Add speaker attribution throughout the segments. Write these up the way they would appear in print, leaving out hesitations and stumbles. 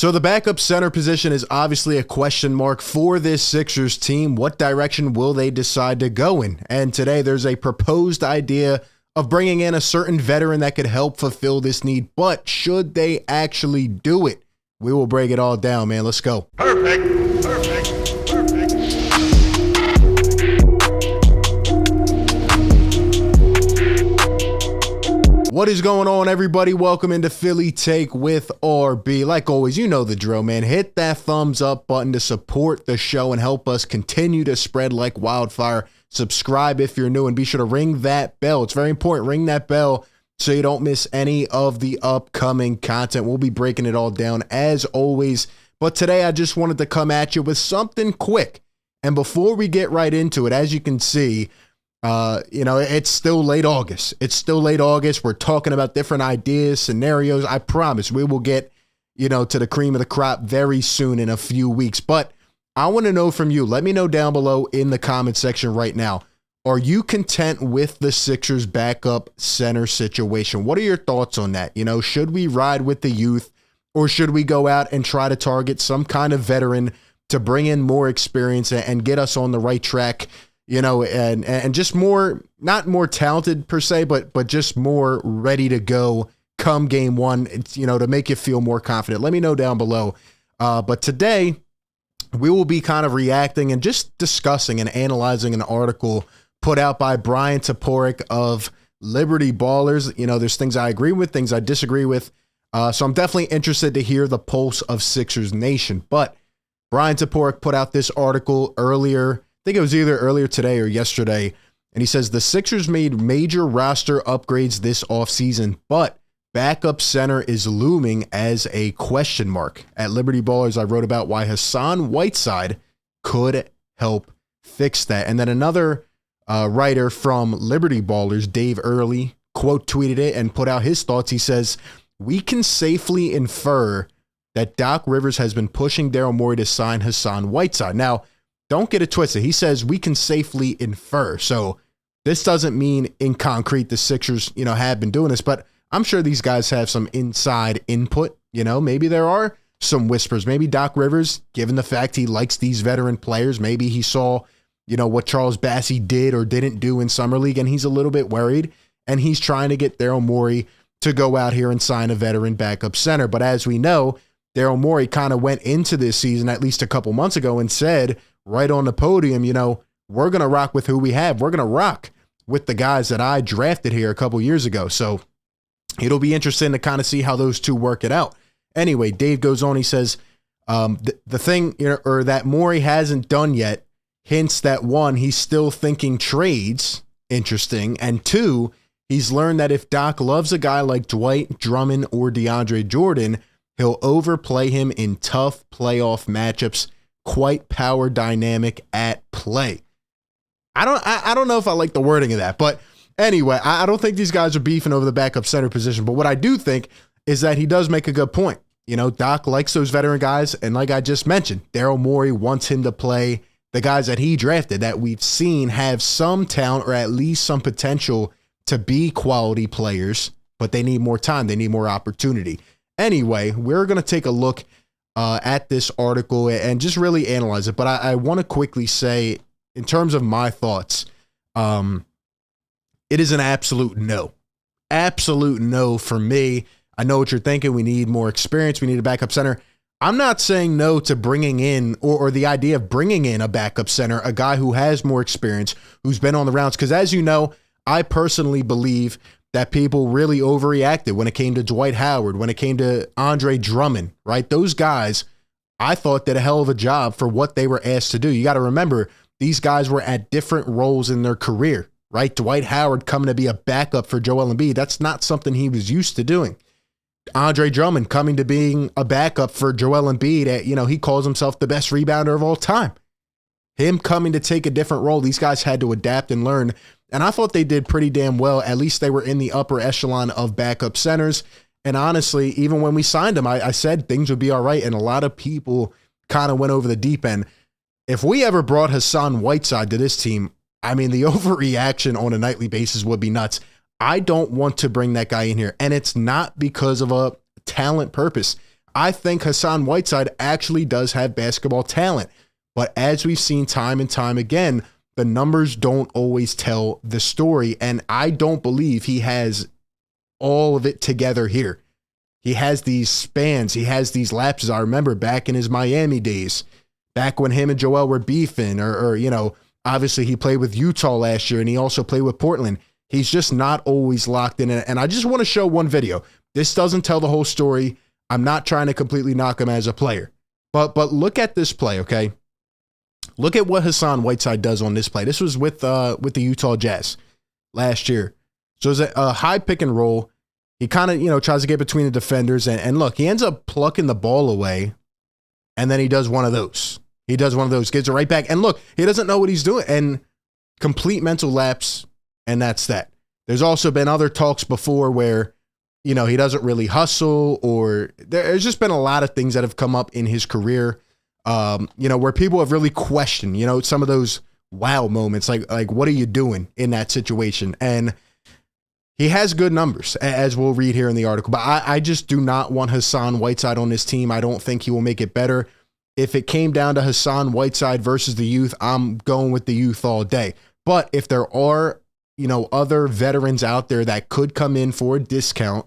Speaker 1: So the backup center position is obviously a question mark for this Sixers team. What direction will they decide to go in? And today there's a proposed idea of bringing in a certain veteran that could help fulfill this need. But should they actually do it? We will break it all down, man. Let's go.
Speaker 2: Perfect.
Speaker 1: What is going on, everybody? Welcome into Philly Take with RB. Like always, you know the drill, man. Hit that thumbs up button to support the show and help us continue to spread like wildfire. Subscribe if you're new and be sure to ring that bell. It's very important. Ring that bell so you don't miss any of the upcoming content. We'll be breaking it all down as always. But today I just wanted to come at you with something quick. And before we get right into it, as you can see, it's still late August. We're talking about different ideas, scenarios. I promise we will get, to the cream of the crop very soon in a few weeks. But I want to know from you. Let me know down below in the comment section right now. Are you content with the Sixers backup center situation? What are your thoughts on that? Should we ride with the youth or should we go out and try to target some kind of veteran to bring in more experience and get us on the right track? And just more, not more talented per se, but just more ready to go come game one, to make you feel more confident. Let me know down below. But today we will be kind of reacting and just discussing and analyzing an article put out by Bryan Toporek of Liberty Ballers. There's things I agree with, things I disagree with. So I'm definitely interested to hear the pulse of Sixers Nation. But Bryan Toporek put out this article earlier. I think it was either earlier today or yesterday, and he says the Sixers made major roster upgrades this offseason, but backup center is looming as a question mark. At Liberty Ballers, I wrote about why Hassan Whiteside could help fix that. And then another writer from Liberty Ballers, Dave Early, quote tweeted it and put out his thoughts. He says, "We can safely infer that Doc Rivers has been pushing Daryl Morey to sign Hassan Whiteside." Now, don't get it twisted. He says we can safely infer. So this doesn't mean in concrete the Sixers, have been doing this, but I'm sure these guys have some inside input. Maybe there are some whispers. Maybe Doc Rivers, given the fact he likes these veteran players, maybe he saw, what Charles Bassey did or didn't do in Summer League, and he's a little bit worried, and he's trying to get Daryl Morey to go out here and sign a veteran backup center. But as we know, Daryl Morey kind of went into this season at least a couple months ago and said, right on the podium, we're going to rock with who we have. We're going to rock with the guys that I drafted here a couple years ago. So it'll be interesting to kind of see how those two work it out. Anyway, Dave goes on. He says, the thing or that Morey hasn't done yet hints that one, he's still thinking trades. Interesting. And two, he's learned that if Doc loves a guy like Dwight, Drummond, or DeAndre Jordan, he'll overplay him in tough playoff matchups. Quite power dynamic at play. I don't know if I like the wording of that, but anyway, I don't think these guys are beefing over the backup center position. But what I do think is that he does make a good point. Doc likes those veteran guys, and like I just mentioned, Daryl Morey wants him to play the guys that he drafted that we've seen have some talent or at least some potential to be quality players, but they need more time, they need more opportunity. Anyway, we're going to take a look at this article and just really analyze it. But I want to quickly say, in terms of my thoughts, it is an absolute no. Absolute no for me. I know what you're thinking. We need more experience. We need a backup center. I'm not saying no to bringing in or the idea of bringing in a backup center, a guy who has more experience, who's been on the rounds. Because as you know, I personally believe that people really overreacted when it came to Dwight Howard, when it came to Andre Drummond, right? Those guys, I thought, did a hell of a job for what they were asked to do. You got to remember, these guys were at different roles in their career, right? Dwight Howard coming to be a backup for Joel Embiid, that's not something he was used to doing. Andre Drummond coming to being a backup for Joel Embiid, he calls himself the best rebounder of all time. Him coming to take a different role, these guys had to adapt and learn. And I thought they did pretty damn well. At least they were in the upper echelon of backup centers. And honestly, even when we signed them, I said things would be all right. And a lot of people kind of went over the deep end. If we ever brought Hassan Whiteside to this team, I mean, the overreaction on a nightly basis would be nuts. I don't want to bring that guy in here. And it's not because of a talent purpose. I think Hassan Whiteside actually does have basketball talent. But as we've seen time and time again, the numbers don't always tell the story. And I don't believe he has all of it together here. He has these spans. He has these lapses. I remember back in his Miami days, back when him and Joel were beefing, or obviously he played with Utah last year and he also played with Portland. He's just not always locked in. And I just want to show one video. This doesn't tell the whole story. I'm not trying to completely knock him as a player. But look at this play, okay? Look at what Hassan Whiteside does on this play. This was with the Utah Jazz last year. So it's a high pick and roll. He kind of, tries to get between the defenders. And look, he ends up plucking the ball away. And then he does one of those. Gives it right back. And look, he doesn't know what he's doing. And complete mental lapse. And that's that. There's also been other talks before where, he doesn't really hustle, or there's just been a lot of things that have come up in his career, where people have really questioned, some of those wow moments, like what are you doing in that situation? And he has good numbers, as we'll read here in the article, but I just do not want Hassan Whiteside on this team. I don't think he will make it better. If it came down to Hassan Whiteside versus the youth, I'm going with the youth all day. But if there are, other veterans out there that could come in for a discount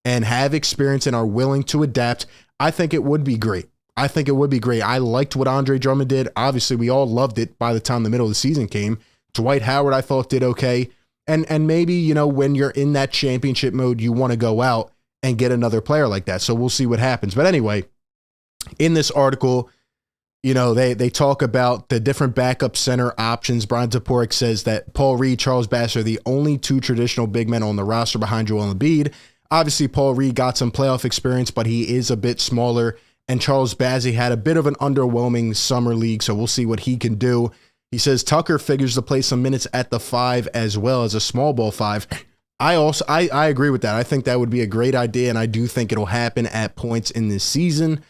Speaker 1: and have experience and are willing to adapt, I think it would be great. I liked what Andre Drummond did. Obviously, we all loved it by the time the middle of the season came. Dwight Howard, I thought, did okay. And maybe, when you're in that championship mode, you want to go out and get another player like that. So we'll see what happens. But anyway, in this article, they talk about the different backup center options. Bryan Toporek says that Paul Reed, Charles Bassey are the only two traditional big men on the roster behind Joel Embiid. Obviously, Paul Reed got some playoff experience, but he is a bit smaller. And Charles Bassey had a bit of an underwhelming summer league, so we'll see what he can do. He says Tucker figures to play some minutes at the 5 as well as a small ball 5. I agree with that. I think that would be a great idea, and I do think it'll happen at points in this season.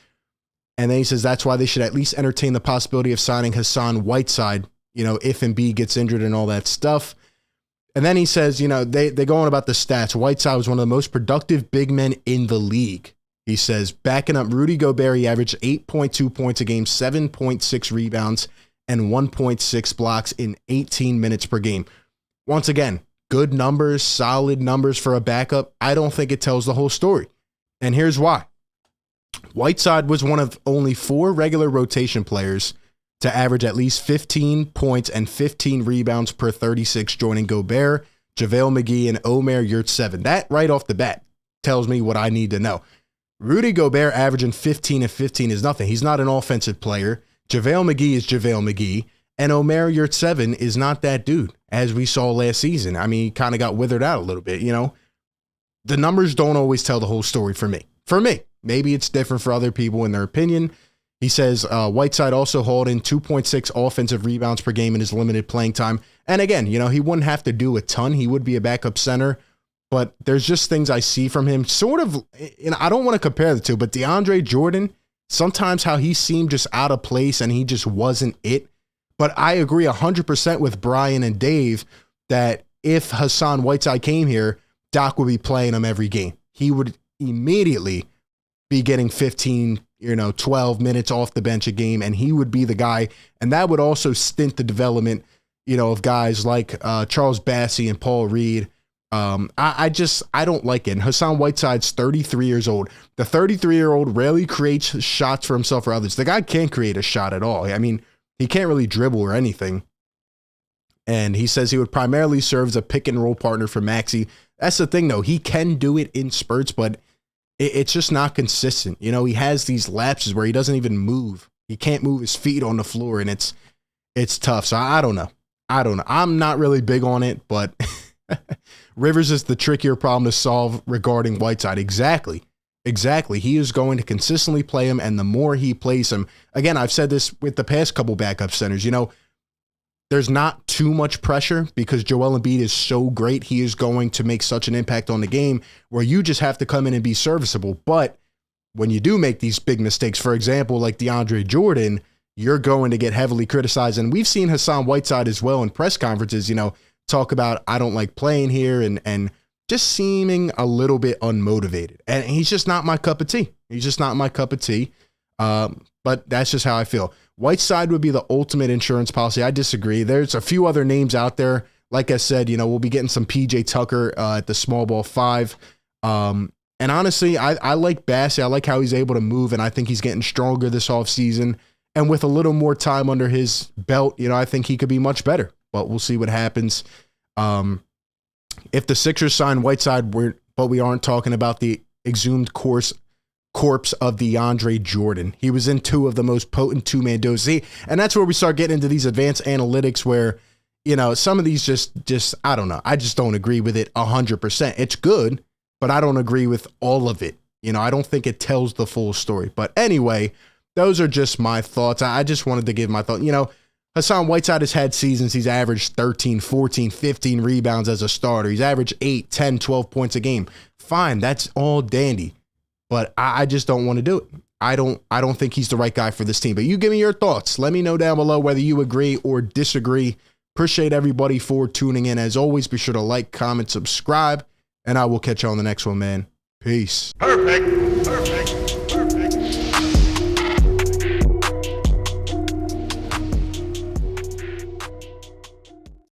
Speaker 1: And then he says that's why they should at least entertain the possibility of signing Hassan Whiteside, if Embiid gets injured and all that stuff. And then he says, they go on about the stats. Whiteside was one of the most productive big men in the league. He says, backing up Rudy Gobert, he averaged 8.2 points a game, 7.6 rebounds, and 1.6 blocks in 18 minutes per game. Once again, good numbers, solid numbers for a backup. I don't think it tells the whole story. And here's why. Whiteside was one of only 4 regular rotation players to average at least 15 points and 15 rebounds per 36, joining Gobert, JaVale McGee, and Omer Yurtseven. That right off the bat tells me what I need to know. Rudy Gobert averaging 15 and 15 is nothing. He's not an offensive player. JaVale McGee is JaVale McGee. And Omer Yurtseven is not that dude, as we saw last season. I mean, he kind of got withered out a little bit, The numbers don't always tell the whole story for me. Maybe it's different for other people in their opinion. He says Whiteside also hauled in 2.6 offensive rebounds per game in his limited playing time. And again, he wouldn't have to do a ton. He would be a backup center. But there's just things I see from him. Sort of, I don't want to compare the two, but DeAndre Jordan, sometimes how he seemed just out of place and he just wasn't it. But I agree 100% with Bryan and Dave that if Hassan Whiteside came here, Doc would be playing him every game. He would immediately be getting 15, 12 minutes off the bench a game, and he would be the guy. And that would also stint the development, of guys like Charles Bassey and Paul Reed. I don't like it. And Hassan Whiteside's 33 years old. The 33-year-old rarely creates shots for himself or others. The guy can't create a shot at all. I mean, he can't really dribble or anything. And he says he would primarily serve as a pick and roll partner for Maxey. That's the thing, though. He can do it in spurts, but it's just not consistent. He has these lapses where he doesn't even move. He can't move his feet on the floor, and it's tough. So I don't know. I'm not really big on it, but Rivers is the trickier problem to solve regarding Whiteside. Exactly. He is going to consistently play him, and the more he plays him, again, I've said this with the past couple backup centers, there's not too much pressure because Joel Embiid is so great. He is going to make such an impact on the game where you just have to come in and be serviceable. But when you do make these big mistakes, for example, like DeAndre Jordan, you're going to get heavily criticized. And we've seen Hassan Whiteside as well in press conferences, talk about, I don't like playing here and just seeming a little bit unmotivated. And he's just not my cup of tea. He's just not my cup of tea. But that's just how I feel. Whiteside would be the ultimate insurance policy. I disagree. There's a few other names out there. Like I said, we'll be getting some PJ Tucker at the small ball 5. And honestly, I like Bassey. I like how he's able to move, and I think he's getting stronger this offseason. And with a little more time under his belt, I think he could be much better. But we'll see what happens. If the Sixers sign Whiteside, but we aren't talking about the exhumed corpse of DeAndre Jordan. He was in 2 of the most potent two-man duos. And that's where we start getting into these advanced analytics where, some of these just I don't know. I just don't agree with it 100%. It's good, but I don't agree with all of it. I don't think it tells the full story. But anyway, those are just my thoughts. I just wanted to give my thought. Hassan Whiteside has had seasons. He's averaged 13, 14, 15 rebounds as a starter. He's averaged 8, 10, 12 points a game. Fine, that's all dandy. But I just don't want to do it. I don't think he's the right guy for this team. But you give me your thoughts. Let me know down below whether you agree or disagree. Appreciate everybody for tuning in. As always, be sure to like, comment, subscribe, and I will catch you on the next one, man. Peace.
Speaker 2: Perfect.